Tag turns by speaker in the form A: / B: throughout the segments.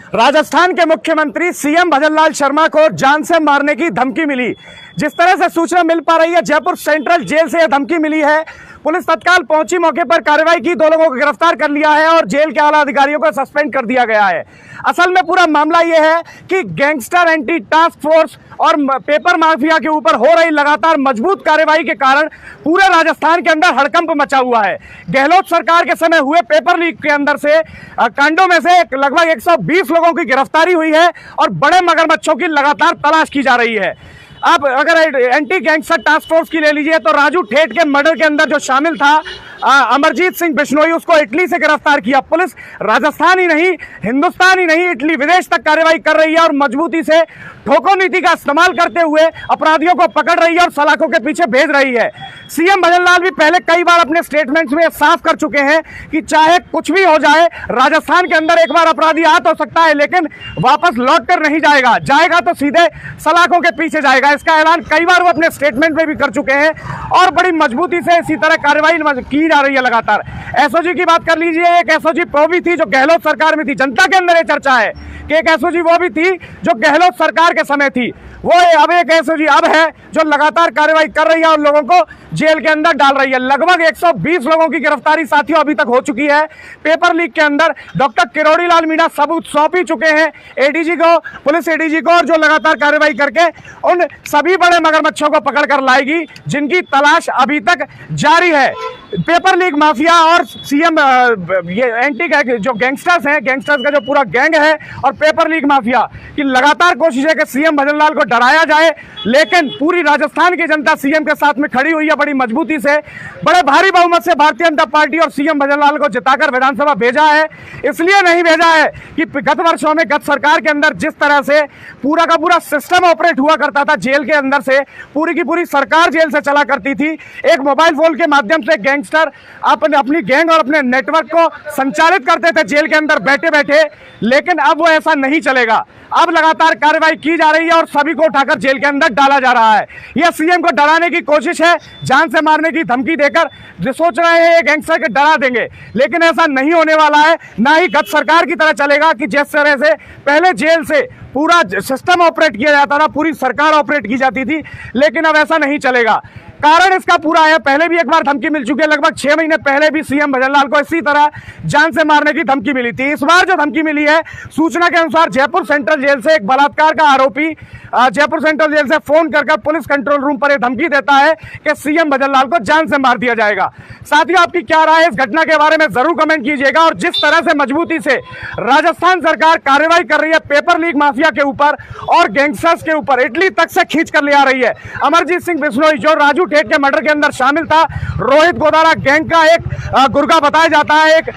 A: राजस्थान के मुख्यमंत्री सीएम भजनलाल शर्मा को जान से मारने की धमकी मिली। जिस तरह से सूचना मिल पा रही है, जयपुर सेंट्रल जेल से यह धमकी मिली है। पुलिस तत्काल पहुंची, मौके पर कार्रवाई की, 2 लोगों को गिरफ्तार कर लिया है और जेल के आला अधिकारियों को सस्पेंड कर दिया गया है। असल में पूरा मामला यह है कि गैंगस्टर एंटी टास्क फोर्स और पेपर माफिया के ऊपर हो रही लगातार मजबूत कार्रवाई के कारण पूरे राजस्थान के अंदर हड़कंप मचा हुआ है। गहलोत सरकार के समय हुए पेपर लीक के अंदर से कांडों में से लगभग 120 लोगों की गिरफ्तारी हुई है और बड़े मगरमच्छों की लगातार तलाश की जा रही है। अब अगर एंटी गैंगस्टर टास्क फोर्स की ले लीजिए तो राजू ठेठ के मर्डर के अंदर जो शामिल था अमरजीत सिंह बिश्नोई, उसको इटली से गिरफ्तार किया। पुलिस राजस्थान ही नहीं, हिंदुस्तान ही नहीं, इटली विदेश तक कार्रवाई कर रही है और मजबूती से ठोको नीति का इस्तेमाल करते हुए अपराधियों को पकड़ रही है और सलाखों के पीछे भेज रही है। सीएम भजनलाल भी पहले कई बार अपने स्टेटमेंट्स में साफ कर चुके हैं कि चाहे कुछ भी हो जाए, राजस्थान के अंदर एक बार अपराधी आ तो सकता है लेकिन वापस लौट कर नहीं जाएगा तो सीधे सलाखों के पीछे जाएगा। इसका ऐलान कई बार वो अपने स्टेटमेंट में भी कर चुके हैं और बड़ी मजबूती से इसी तरह कार्रवाई की जा रही है लगातार। एसओजी की बात कर लीजिए, एक एसओजी वो भी थी जो गहलोत सरकार में थी। जनता के अंदर ये चर्चा है कि एक एसओजी वो भी थी जो गहलोत सरकार के समय थी, वो अब एक एसओजी अब है जो लगातार कार्रवाई कर रही है और लोगों को जेल के अंदर डाल रही है। लगभग 120 लोगों की गिरफ्तारी साथियों अभी तक हो चुकी है। पेपर लीक के अंदर डॉक्टर किरोड़ी लाल मीणा सबूत सौंप ही चुके हैं एडीजी को, पुलिस एडीजी को, और जो लगातार कार्रवाई करके उन सभी बड़े मगरमच्छों को पकड़ कर लाएगी जिनकी तलाश अभी तक जारी है। पेपर लीक माफिया और सीएम ये एंटी जो गैंगस्टर्स हैं, गैंगस्टर्स का जो पूरा गैंग है और पेपर लीक माफिया की लगातार कोशिश है कि सीएम भजनलाल को डराया जाए, लेकिन पूरी राजस्थान की जनता सीएम के साथ में खड़ी हुई है बड़ी मजबूती से। बड़े भारी बहुमत से भारतीय जनता पार्टी और सीएम भजनलाल को जिताकर विधानसभा भेजा है। इसलिए नहीं भेजा है कि गत वर्षों में गत सरकार के अंदर जिस तरह से पूरा का पूरा सिस्टम ऑपरेट हुआ करता था जेल के अंदर से, पूरी की पूरी सरकार जेल से चला करती थी। एक मोबाइल फोन के माध्यम से गैंगस्टर अपनी गैंग और अपने नेटवर्क को संचालित करते थे जेल के अंदर बैठे बैठे, लेकिन अब वो ऐसा नहीं चलेगा। अब लगातार कार्रवाई की जा रही है और सभी को उठाकर जेल के अंदर डाला जा रहा है। यह सीएम को डराने की कोशिश है, जान से मारने की धमकी देकर जो सोच रहे हैं गैंगस्टर के डरा देंगे, लेकिन ऐसा नहीं होने वाला है। ना ही गत सरकार की तरह चलेगा कि जिस तरह से पहले जेल से पूरा सिस्टम ऑपरेट किया जाता था, पूरी सरकार ऑपरेट की जाती थी, लेकिन अब ऐसा नहीं चलेगा। कारण इसका पूरा है, पहले भी एक बार धमकी मिल चुकी है। लगभग 6 महीने पहले भी सीएम भजनलाल को इसी तरह जान से मारने की धमकी मिली थी। इस बार जो धमकी मिली है, सूचना के अनुसार जयपुर सेंट्रल जेल से एक बलात्कार का आरोपी जयपुर सेंट्रल जेल से फोन कर पुलिस कंट्रोल रूम पर यह धमकी देता है कि सीएम भजनलाल को जान से मार दिया जाएगा। साथियों, आपकी क्या राय है इस घटना के बारे में जरूर कमेंट कीजिएगा। और जिस तरह से मजबूती से राजस्थान सरकार कार्रवाई कर रही है पेपर लीक माफिया के ऊपर और गैंगस्टर्स के ऊपर, इटली तक से खींच कर ले आ रही है। अमरजीत सिंह बिश्नोई जो राजू ठेठ के मर्डर के अंदर शामिल था, रोहित गोदारा गैंग का एक गुर्गा बताया जाता है, एक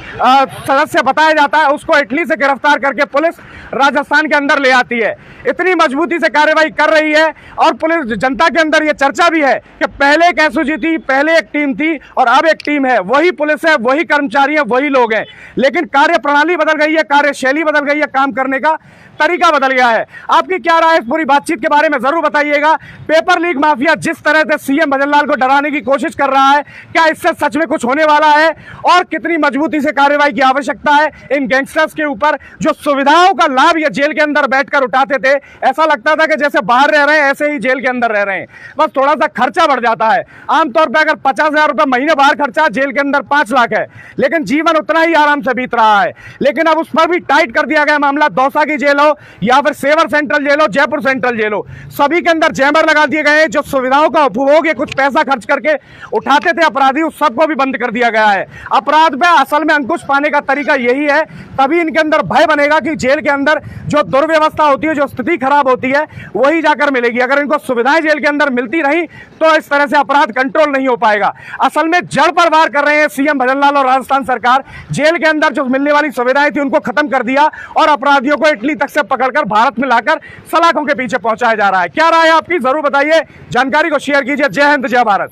A: सदस्य बताया जाता है, उसको इटली से गिरफ्तार करके पुलिस राजस्थान के अंदर ले आती है। इतनी मजबूती से कार्रवाई कर रही है और पुलिस जनता के अंदर यह चर्चा भी है कि पहले एक एसओजी थी, पहले एक टीम थी और अब एक टीम है। वही पुलिस है, वही कर्मचारी है, वही लोग हैं, लेकिन कार्य प्रणाली बदल गई है, कार्यशैली बदल गई है, काम करने का तरीका बदल गया है। आपकी क्या राय है इस पूरी बातचीत के बारे में जरूर बताइएगा। पेपर लीक माफिया जिस तरह से सीएम भजनलाल को डराने की कोशिश कर रहा है, क्या इससे सच में कुछ होने वाला है और कितनी मजबूती से कार्रवाई की आवश्यकता है इन गैंगस्टर्स के ऊपर जो सुविधाओं का लाभ ये जेल के अंदर बैठकर उठाते थे। ऐसा लगता था कि जैसे बाहर रह रहे हैं ऐसे ही जेल के अंदर रह रहे हैं, बस थोड़ा सा खर्चा बढ़ जाता है। आमतौर पर अगर 50,000 रुपए महीने बाहर खर्चा, जेल के अंदर 5 लाख है, लेकिन जीवन उतना ही आराम से बीत रहा है। लेकिन अब उस पर भी टाइट कर दिया गया मामला। दौसा की जेल हो या फिर सेवर सेंट्रल जेल हो, जयपुर सेंट्रल जेल हो, सभी के अंदर जैमर लगा दिए गए हैं। जो सुविधाओं का उपभोग ये कुछ पैसा खर्च करके उठाते थे अपराधी, उस सबको भी बंद कर दिया गया है। अपराध पे असल में अंकुश पाने का तरीका यही है, तभी इनके अंदर भय बनेगा कि जेल के अंदर जो दुर्व्यवस्था होती है, जो स्थिति खराब होती है, वही जाकर मिलेगी। अगर इनको सुविधाएं जेल के अंदर मिलती रही तो इस तरह से अपराध कंट्रोल नहीं हो पाएगा। असल में जड़ पर वार कर रहे हैं सीएम भजनलाल और राजस्थान सरकार। जेल के अंदर जो मिलने वाली सुविधाएं थी उनको खत्म कर दिया और अपराधियों को इटली तक से पकड़कर भारत में लाकर सलाखों के पीछे पहुंचाया जा रहा है। क्या राय है आपकी, जरूर बताइए। जानकारी को शेयर कीजिए। जय हिंद, जय भारत।